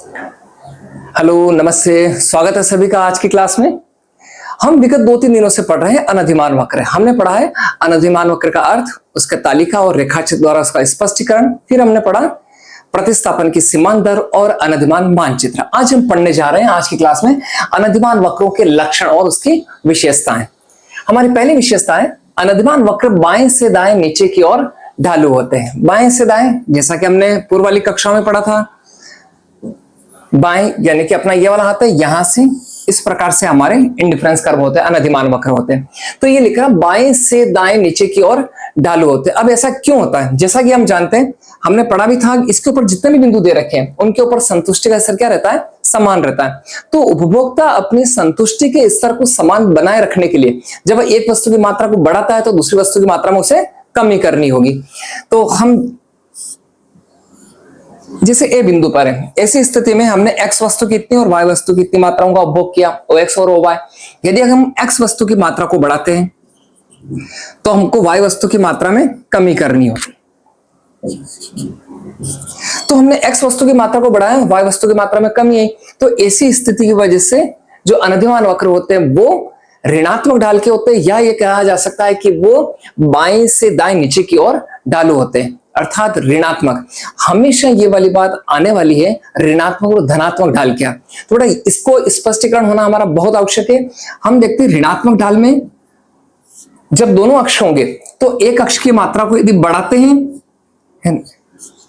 Hello, नमस्ते। स्वागत है सभी का आज की क्लास में। हम विगत 2-3 दिनों से पढ़ रहे हैं अनधिमान वक्र। हमने पढ़ा है अनधिमान वक्र का अर्थ, उसका तालिका और रेखाचित्र द्वारा उसका स्पष्टीकरण। फिर हमने पढ़ा प्रतिस्थापन की सीमांत दर और अनधिमान मानचित्र। आज हम पढ़ने जा रहे हैं आज की क्लास में अनधिमान वक्रों के लक्षण और उसकी विशेषताएं। हमारी पहली विशेषता है अनधिमान वक्र बाएं से दाएं नीचे की ओर ढालू होते हैं। बाएं से दाएं, जैसा कि हमने पूर्व वाली कक्षा में पढ़ा था, बाएं यानी कि अपना ये वाला हाथ है, यहां से इस प्रकार से हमारे इंडिफरेंस कर्व होते हैं, अनधिमान वक्र होते हैं। तो ये लिख रहा बाएं से दाएं नीचे की ओर ढालू होते हैं। अब ऐसा क्यों होता है? जैसा कि हम जानते हैं, हमने पढ़ा भी था, इसके ऊपर जितने भी बिंदु दे रखे हैं उनके ऊपर संतुष्टि का स्तर क्या रहता है? समान रहता है। तो उपभोक्ता अपनी संतुष्टि के स्तर को समान बनाए रखने के लिए जब एक वस्तु की मात्रा को बढ़ाता है तो दूसरी वस्तु की मात्रा में उसे कमी करनी होगी। तो हम जैसे ए बिंदु पर है, ऐसी स्थिति में हमने एक्स वस्तु की इतनी और वाई वस्तु की इतनी मात्राओं का उपभोग किया, ओ एक्स और ओ वाई। यदि हम एक्स वस्तु की मात्रा को बढ़ाते हैं तो हमको वाई वस्तु की मात्रा में कमी करनी होगी। तो हमने एक्स वस्तु की मात्रा को बढ़ाया, वाई वस्तु की मात्रा में कमी आई। तो ऐसी स्थिति की वजह से जो अनधिमान वक्र होते हैं वो ऋणात्मक ढाल के होते हैं, या ये कहा जा सकता है कि वो बाएं से दाएं नीचे की ओर ढालू होते हैं, अर्थात ऋणात्मक। हमेशा ये वाली बात आने वाली है, ऋणात्मक और धनात्मक ढाल क्या। थोड़ा इसको स्पष्टीकरण होना हमारा बहुत आवश्यक है। हम देखते हैं ऋणात्मक ढाल में जब दोनों अक्ष होंगे तो एक अक्ष की मात्रा को यदि बढ़ाते हैं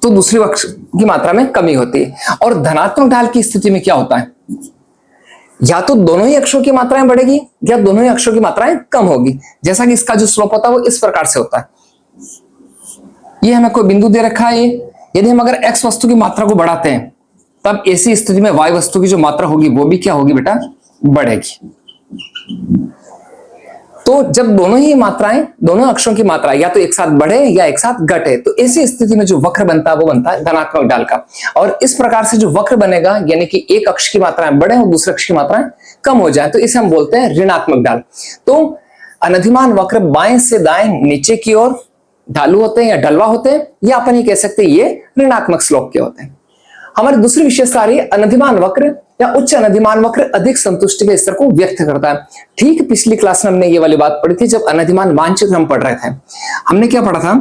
तो दूसरी अक्ष की मात्रा में कमी होती है। और धनात्मक ढाल की स्थिति में क्या होता है? या तो दोनों ही अक्षों की मात्राएं बढ़ेगी या दोनों ही अक्षों की मात्राएं कम होगी। जैसा कि इसका जो स्लोप होता है वो इस प्रकार से होता है। ये हमें कोई बिंदु दे रखा है, यदि हम अगर x वस्तु की मात्रा को बढ़ाते हैं तब ऐसी स्थिति में y वस्तु की जो मात्रा होगी वो भी क्या होगी बेटा? बढ़ेगी। तो जब दोनों ही मात्राएं, दोनों अक्षों की मात्रा या तो एक साथ बढ़े या एक साथ घटे, तो ऐसी स्थिति में जो वक्र बनता है वो बनता है धनात्मक ढाल का। और इस प्रकार से जो वक्र बनेगा, यानी कि एक अक्ष की मात्राएं बढ़े और दूसरे अक्ष की मात्राएं कम हो जाए, तो इसे हम बोलते हैं ऋणात्मक ढाल। तो अनधिमान वक्र बाएं से दाएं नीचे की ओर ढालू होते हैं या ढलवा होते हैं, या अपन ये कह सकते हैं ये ऋणात्मक स्लोप के होते हैं। हमारी दूसरी विशेषता आ रही है अनधिमान वक्र या उच्च अनधिमान वक्र अधिक संतुष्टि के स्तर को व्यक्त करता है। ठीक पिछली क्लास में हमने ये वाली बात पढ़ी थी जब अनधिमान मानचित्र हम पढ़ रहे थे। हमने क्या पढ़ा था?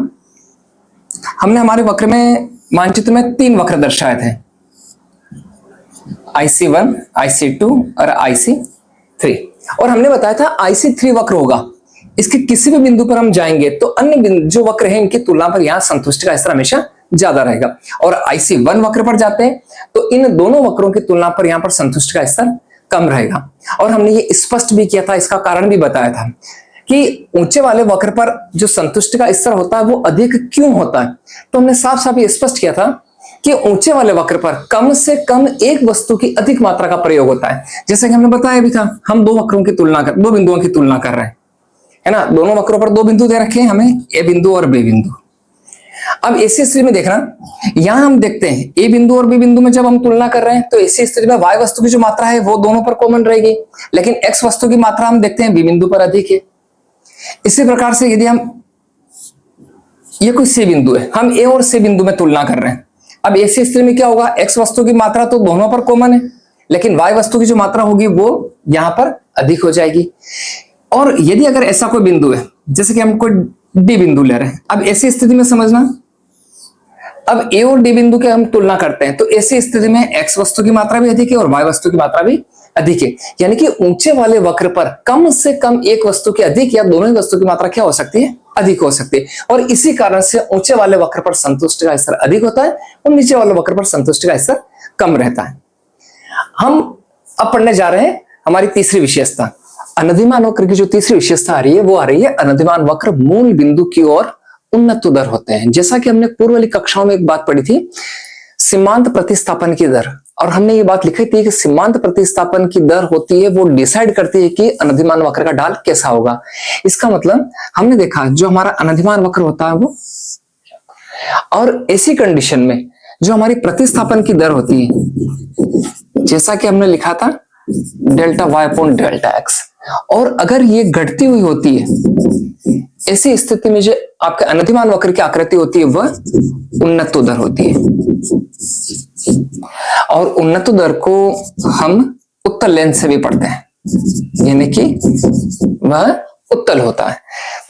हमने हमारे वक्र में, मानचित्र में 3 वक्र दर्शाए थे, IC1, IC2 और IC3। और हमने बताया था IC3 वक्र होगा, इसके किसी भी बिंदु पर हम जाएंगे तो अन्य जो वक्र है इनकी तुलना पर यहां संतुष्टि का स्तर हमेशा ज्यादा रहेगा। और IC1 वक्र पर जाते हैं तो इन दोनों वक्रों की तुलना पर यहां पर संतुष्टि का स्तर कम रहेगा। और हमने ये स्पष्ट भी किया था, इसका कारण भी बताया था कि ऊंचे वाले वक्र पर जो संतुष्टि का स्तर होता है वो अधिक क्यों होता है। तो हमने साफ साफ ये स्पष्ट किया था कि ऊंचे वाले वक्र पर कम से कम एक वस्तु की अधिक मात्रा का प्रयोग होता है। जैसे कि हमने बताया भी था, हम दो बिंदुओं की तुलना कर रहे हैं, है ना। दोनों वक्रों पर 2 बिंदु दे रखे हैं हमें, ए बिंदु और बी बिंदु। अब ऐसी स्थिति में देखना, यहां हम देखते हैं ए बिंदु और बी बिंदु में जब हम तुलना कर रहे हैं तो ऐसी स्थिति में वाई वस्तु की जो मात्रा है वो दोनों पर कॉमन रहेगी, लेकिन एक्स वस्तु की मात्रा हम देखते हैं बी बिंदु पर अधिक है। इसी प्रकार से यदि हम, ये कोई सी बिंदु है, हम ए और सी बिंदु में तुलना कर रहे हैं, अब ऐसी स्थिति में क्या होगा? एक्स वस्तु की मात्रा तो दोनों पर कॉमन है, लेकिन वाई वस्तु की जो मात्रा होगी वो यहां पर अधिक हो जाएगी। और यदि अगर ऐसा कोई बिंदु है, जैसे कि हम कोई डी बिंदु ले रहे हैं, अब ऐसी स्थिति में समझना, अब ए और डी बिंदु के हम तुलना करते हैं तो ऐसी स्थिति में एक्स वस्तु की मात्रा भी अधिक है और वाई वस्तु की मात्रा भी अधिक है। यानी कि ऊंचे वाले वक्र पर कम से कम एक वस्तु की अधिक या दोनों ही वस्तु की मात्रा क्या हो सकती है? अधिक हो सकती है। और इसी कारण से ऊंचे वाले वक्र पर संतुष्टि का स्तर अधिक होता है और नीचे वाले वक्र पर संतुष्टि का स्तर कम रहता है। हम अब पढ़ने जा रहे हैं हमारी तीसरी विशेषता। अनधिमान वक्र की जो तीसरी विशेषता आ रही है वो आ रही है अनधिमान वक्र मूल बिंदु की ओर उन्नत दर होते हैं। जैसा कि हमने पूर्व वाली कक्षाओं में एक बात पढ़ी थी, सीमांत प्रतिस्थापन की दर, और हमने ये बात लिखी थी कि सीमांत प्रतिस्थापन की दर होती है वो डिसाइड करती है कि अनधिमान वक्र का ढाल कैसा होगा। इसका मतलब हमने देखा जो हमारा अनधिमान वक्र होता है वो, और ऐसी कंडीशन में जो हमारी प्रतिस्थापन की दर होती है, जैसा कि हमने लिखा था delta Y upon delta X, और अगर ये घटती हुई होती है, ऐसी स्थिति में जो आपके अनधिमान वक्र की आकृति होती है वह उन्नत दर होती है। और उन्नत दर को हम उत्तल लेंस से भी पढ़ते हैं, यानी कि वह उत्तल होता है।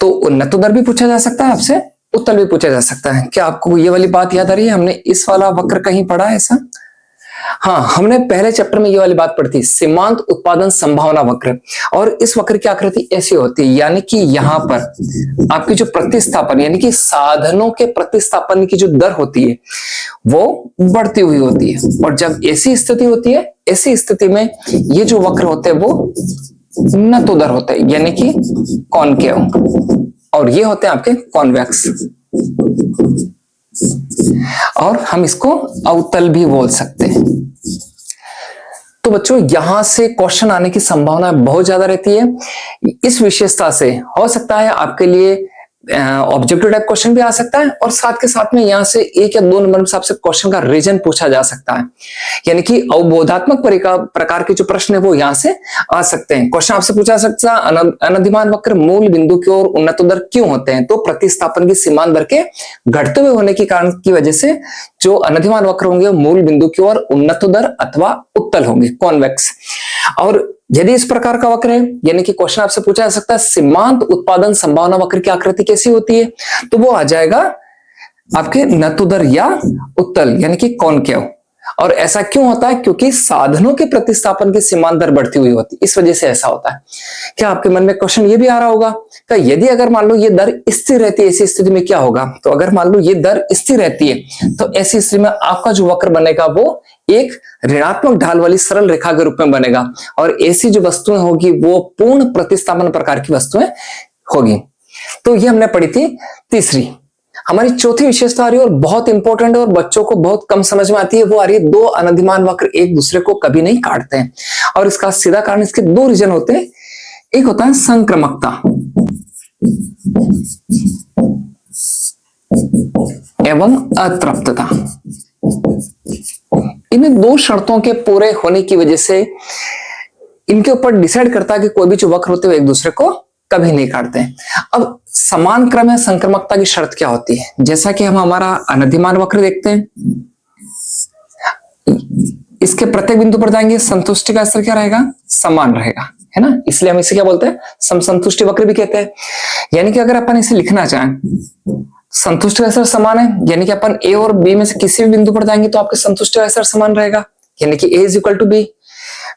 तो उन्नत दर भी पूछा जा सकता है आपसे, उत्तल भी पूछा जा सकता है। क्या आपको ये वाली बात याद आ रही है? हमने इस वाला वक्र कहीं पढ़ा है ऐसा? हाँ, हमने पहले चैप्टर में ये वाली बात पढ़ी थी, सीमांत उत्पादन संभावना वक्र। और इस वक्र की आकृति ऐसी होती है, यानी कि यहाँ पर आपकी जो प्रतिस्थापन यानी कि साधनों के प्रतिस्थापन की जो दर होती है वो बढ़ती हुई होती है। और जब ऐसी स्थिति होती है, ऐसी स्थिति में ये जो वक्र होते हैं वो नतोदर होते हैं, यानी कि कॉनकेव, और ये होते हैं आपके कॉन्वेक्स, और हम इसको अवतल भी बोल सकते हैं। तो बच्चों, यहां से क्वेश्चन आने की संभावना बहुत ज्यादा रहती है। इस विशेषता से हो सकता है आपके लिए ऑब्जेक्टिव टाइप क्वेश्चन भी आ सकता है, और साथ के साथ में यहां से 1 या 2 नंबर से आपसे क्वेश्चन का रीजन पूछा जा सकता है, यानी कि अवबोधात्मक प्रकार के जो प्रश्न है वो यहां से आ सकते हैं। क्वेश्चन आपसे पूछा सकता है, अनधिमान वक्र मूल बिंदु की ओर उन्नत दर क्यों होते हैं? तो प्रतिस्थापन की सीमांत दर के घटते हुए होने के कारण की वजह से जो अनधिमान वक्र होंगे मूल बिंदु की ओर उन्नत दर अथवा उत्तल होंगे, कॉन्वेक्स। और यदि इस प्रकार का वक्र है, यानी कि क्वेश्चन आपसे पूछा जा सकता है सीमांत उत्पादन संभावना वक्र की आकृति कैसी होती है, तो वो आ जाएगा आपके नतोदर या उत्तल, यानी कि कॉनकेव। और ऐसा क्यों होता है? क्योंकि साधनों के प्रतिस्थापन की सीमांत दर बढ़ती हुई होती है, इस वजह से ऐसा होता है। क्या आपके मन में क्वेश्चन ये भी आ रहा होगा कि यदि अगर मान लो ये दर स्थिर रहती है, ऐसी स्थिति में क्या होगा? तो अगर मान लो ये दर स्थिर रहती है तो ऐसी स्थिति में आपका जो वक्र बनेगा वो एक ऋणात्मक ढाल वाली सरल रेखा के रूप में बनेगा, और ऐसी जो वस्तुएं होगी वो पूर्ण प्रतिस्थापन प्रकार की वस्तुएं होगी। तो ये हमने पढ़ी थी तीसरी। हमारी चौथी विशेषता आ रही है, और बहुत इंपॉर्टेंट है और बच्चों को बहुत कम समझ में आती है, वो आ रही है 2 अनधिमान वक्र एक दूसरे को कभी नहीं काटते हैं। और इसका सीधा कारण, इसके 2 रीजन होते हैं। एक होता है संक्रमकता एवं अतृप्तता। इन 2 शर्तों के पूरे होने की वजह से इनके ऊपर डिसाइड करता है कि कोई भी जो वक्र होते हैं एक दूसरे को कभी नहीं काटते हैं। अब समान क्रम है संक्रमकता की शर्त क्या होती है? जैसा कि हम हमारा अनधिमान वक्र देखते हैं, इसके प्रत्येक बिंदु पर जाएंगे, संतुष्टि का स्तर क्या रहेगा? समान रहेगा, है ना? इसलिए हम इसे क्या बोलते हैं? समसंतुष्टि वक्र भी कहते हैं। यानी कि अगर अपन इसे लिखना चाहें, संतुष्टि का स्तर समान है, यानी कि अपन ए और बी में से किसी भी बिंदु पर जाएंगे तो आपके संतुष्टि का स्तर समान रहेगा, यानी कि A is equal to B.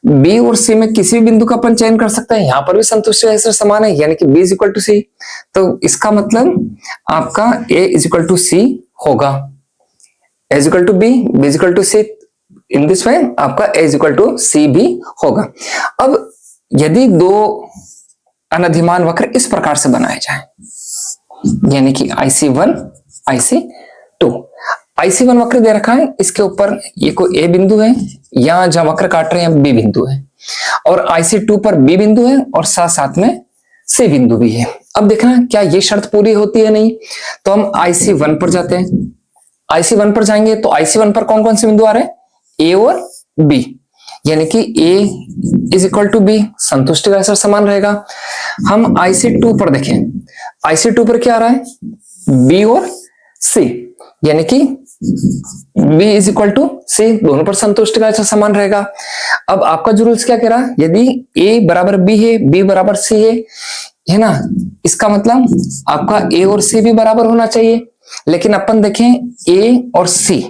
B और सी में किसी भी बिंदु का अपन चयन कर सकते हैं, यहां पर भी संतुष्टि का स्तर समान है, यानी कि B is equal to C. तो इसका मतलब आपका A is equal to C होगा, A is equal to B, B is equal to C. In this way आपका A is equal to C भी होगा। अब यदि 2 अनधिमान वक्र इस प्रकार से बनाए जाए, यानी कि IC1 IC2, IC1 वक्र दे रखा है, इसके ऊपर ये कोई ए बिंदु है, यहां जहां वक्र काट रहे हैं बी बिंदु है, और IC2 पर बी बिंदु है, और साथ साथ में सी बिंदु भी है। अब देखना क्या ये शर्त पूरी होती है नहीं, तो हम IC1 पर जाते हैं। IC1 पर जाएंगे तो IC1 पर कौन कौन से बिंदु आ रहे हैं? ए और बी, यानी कि A is equal to B, संतुष्टि का स्तर समान रहेगा। हम IC2 पर देखें, IC2 पर क्या आ रहा है? बी और सी, यानी कि बी इज इक्वल टू सी, दोनों पर संतुष्टि का स्तर समान रहेगा। अब आपका जो रूल्स क्या कह रहा है? यदि ए बराबर बी है, बी बराबर सी है ना, इसका मतलब आपका ए और सी भी बराबर होना चाहिए। लेकिन अपन देखें ए और सी,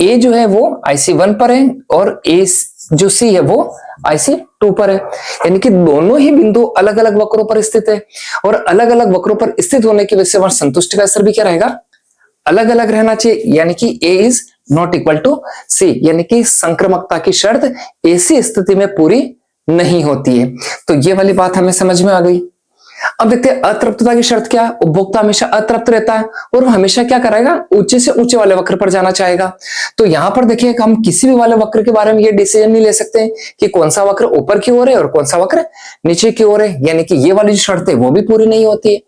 ए जो है वो IC1 पर है, और ए जो सी है वो IC2 पर है, यानी कि दोनों ही बिंदु अलग अलग वक्रों पर स्थित है, और अलग अलग वक्रों पर स्थित होने की वजह से वहां संतुष्टि का स्तर भी क्या रहेगा? अलग अलग रहना चाहिए, यानी कि A is not equal to सी, यानी कि संक्रमकता की शर्त ऐसी स्थिति में पूरी नहीं होती है। तो ये वाली बात हमें समझ में आ गई। अब देखते हैं अतृप्तता की शर्त क्या है। उपभोक्ता हमेशा अतृप्त रहता है, और वो हमेशा क्या करेगा? ऊंचे से ऊंचे वाले वक्र पर जाना चाहेगा। तो यहां पर देखिए हम किसी भी वाले वक्र के बारे में ये डिसीजन नहीं ले सकते कि कौन सा वक्र ऊपर की ओर है और कौन सा वक्र नीचे की ओर है, यानी कि ये वाली जो शर्त है वो भी पूरी नहीं होती है।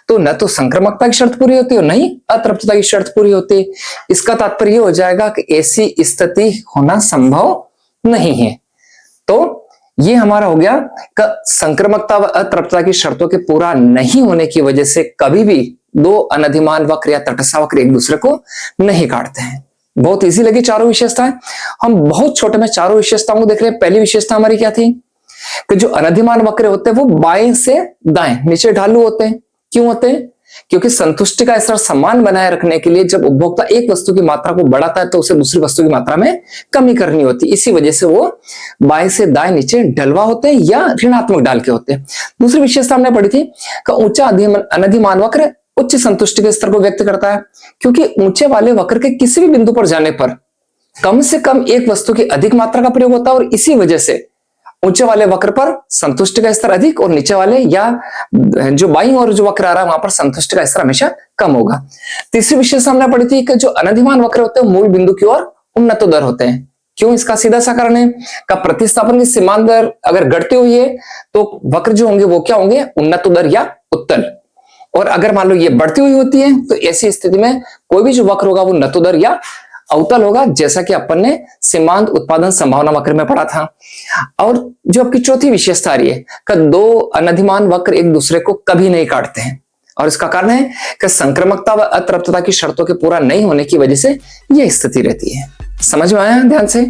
तो न तो संक्रमकता की शर्त पूरी होती है, नहीं अतृप्तता की शर्त पूरी होती है। इसका तात्पर्य हो जाएगा कि ऐसी स्थिति होना संभव नहीं है। तो ये हमारा हो गया कि संक्रमकता व अतृप्तता की शर्तों के पूरा नहीं होने की वजह से कभी भी 2 अनधिमान वक्र या तटस्थ वक्र एक दूसरे को नहीं काटते हैं। बहुत इजी लगी चारों विशेषताएं। हम बहुत छोटे में चारों विशेषताओं को देख रहे हैं। पहली विशेषता हमारी क्या थी कि जो अनधिमान वक्र होते हैं वो बाएं से दाएं नीचे ढालू होते हैं। क्यों होते हैं? क्योंकि संतुष्टि का स्तर समान बनाए रखने के लिए जब उपभोक्ता एक वस्तु की मात्रा को बढ़ाता है तो उसे दूसरी वस्तु की मात्रा में कमी करनी होती है। इसी वजह से वो बाएं से दाएं नीचे ढलवा होते हैं या ऋणात्मक डाल के होते हैं। दूसरी विशेषता हमने पढ़ी थी कि ऊंचा अनधिमान वक्र उच्च संतुष्टि के स्तर को व्यक्त करता है, क्योंकि ऊंचे वाले वक्र के किसी भी बिंदु पर जाने पर कम से कम एक वस्तु की अधिक मात्रा का प्रयोग होता है और इसी वजह से ऊंचे वाले वक्र पर संतुष्टि का स्तर अधिक और नीचे वाले या जो बाईं ओर जो वक्र आ रहा है वहां पर संतुष्टि का स्तर हमेशा कम होगा। तीसरी विशेषता हमने पढ़ी थी कि जो अनधिमान वक्र होते हैं मूल बिंदु की ओर उन्नतोदर होते हैं। क्यों? इसका सीधा सा कारण है का प्रतिस्थापन की सीमांत दर अगर घटती हुई है तो वक्र जो होंगे वो क्या होंगे? उन्नतोदर या उत्तल। और अगर मान लो ये बढ़ती हुई होती है तो ऐसी स्थिति में कोई भी जो वक्र होगा वो नतोदर या अवतल होगा, जैसा कि अपन ने सीमांत उत्पादन संभावना वक्र में पढ़ा था। और जो आपकी चौथी विशेषता आ रही है कि दो अनधिमान वक्र एक दूसरे को कभी नहीं काटते हैं, और इसका कारण है कि संक्रमकता व अतृप्तता की शर्तों के पूरा नहीं होने की वजह से यह स्थिति रहती है। समझ में आया ध्यान से?